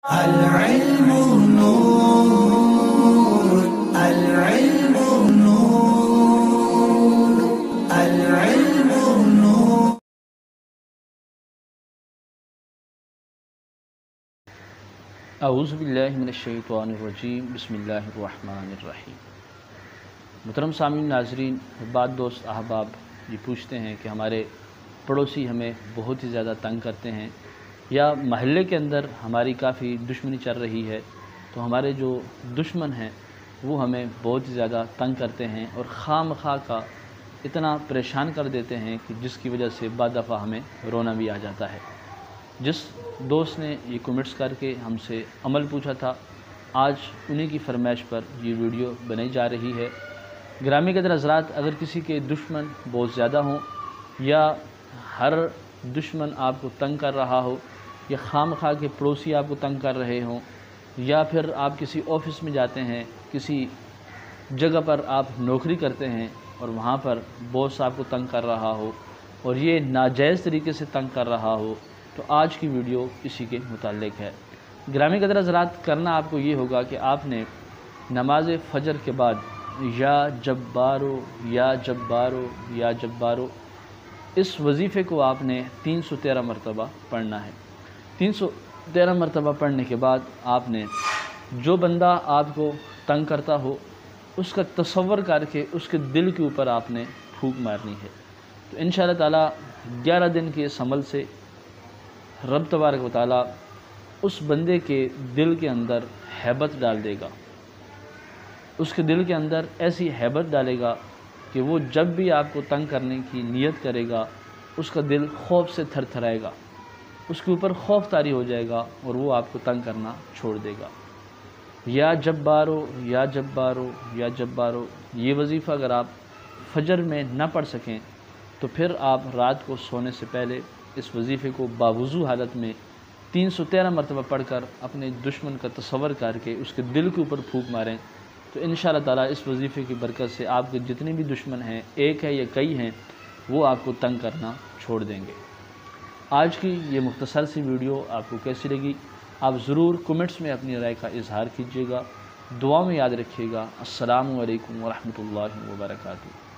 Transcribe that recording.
العلم نور العلم نور العلم نور اعوذ باللہ من الشیطان الرجیم بسم اللہ الرحمن الرحیم۔ محترم سامعین، ناظرین، بعض دوست احباب یہ پوچھتے ہیں کہ ہمارے پڑوسی ہمیں بہت ہی زیادہ تنگ کرتے ہیں، یا محلے کے اندر ہماری کافی دشمنی چل رہی ہے، تو ہمارے جو دشمن ہیں وہ ہمیں بہت ہی زیادہ تنگ کرتے ہیں اور خواہ مخواہ کا اتنا پریشان کر دیتے ہیں کہ جس کی وجہ سے بعض دفعہ ہمیں رونا بھی آ جاتا ہے۔ جس دوست نے یہ کمنٹس کر کے ہم سے عمل پوچھا تھا، آج انہی کی فرمائش پر یہ ویڈیو بنائی جا رہی ہے۔ گرامی قدر حضرات، اگر کسی کے دشمن بہت زیادہ ہوں، یا ہر دشمن آپ کو تنگ کر رہا ہو، یا خواہ مخواہ کے پڑوسی آپ کو تنگ کر رہے ہوں، یا پھر آپ کسی آفس میں جاتے ہیں، کسی جگہ پر آپ نوکری کرتے ہیں اور وہاں پر باس آپ کو تنگ کر رہا ہو اور یہ ناجائز طریقے سے تنگ کر رہا ہو، تو آج کی ویڈیو اسی کے متعلق ہے۔ گرامی قدر حضرات، کرنا آپ کو یہ ہوگا کہ آپ نے نماز فجر کے بعد یا جبارو یا جبارو یا جبارو اس وظیفے کو آپ نے 313 مرتبہ پڑھنا ہے۔ 313 مرتبہ پڑھنے کے بعد آپ نے جو بندہ آپ کو تنگ کرتا ہو اس کا تصور کر کے اس کے دل کے اوپر آپ نے پھونک مارنی ہے۔ تو انشاءاللہ تعالی 11 دن کے اس عمل سے رب تبارک و تعالی اس بندے کے دل کے اندر ہیبت ڈال دے گا، اس کے دل کے اندر ایسی ہیبت ڈالے گا کہ وہ جب بھی آپ کو تنگ کرنے کی نیت کرے گا اس کا دل خوف سے تھر تھرائے گا، اس کے اوپر خوف طاری ہو جائے گا اور وہ آپ کو تنگ کرنا چھوڑ دے گا۔ یا جبارو یا جبارو یا جبارو، یہ وظیفہ اگر آپ فجر میں نہ پڑھ سکیں تو پھر آپ رات کو سونے سے پہلے اس وظیفے کو باوضو حالت میں 313 مرتبہ پڑھ کر اپنے دشمن کا تصور کر کے اس کے دل کے اوپر پھونک ماریں، تو انشاءاللہ تعالی اس وظیفے کی برکت سے آپ کے جتنے بھی دشمن ہیں، ایک ہے یا کئی ہیں، وہ آپ کو تنگ کرنا چھوڑ دیں گے۔ آج کی یہ مختصر سی ویڈیو آپ کو کیسی لگی؟ آپ ضرور کمنٹس میں اپنی رائے کا اظہار کیجیے گا۔ دعا میں یاد رکھیے گا۔ السلام علیکم ورحمۃ اللہ وبرکاتہ۔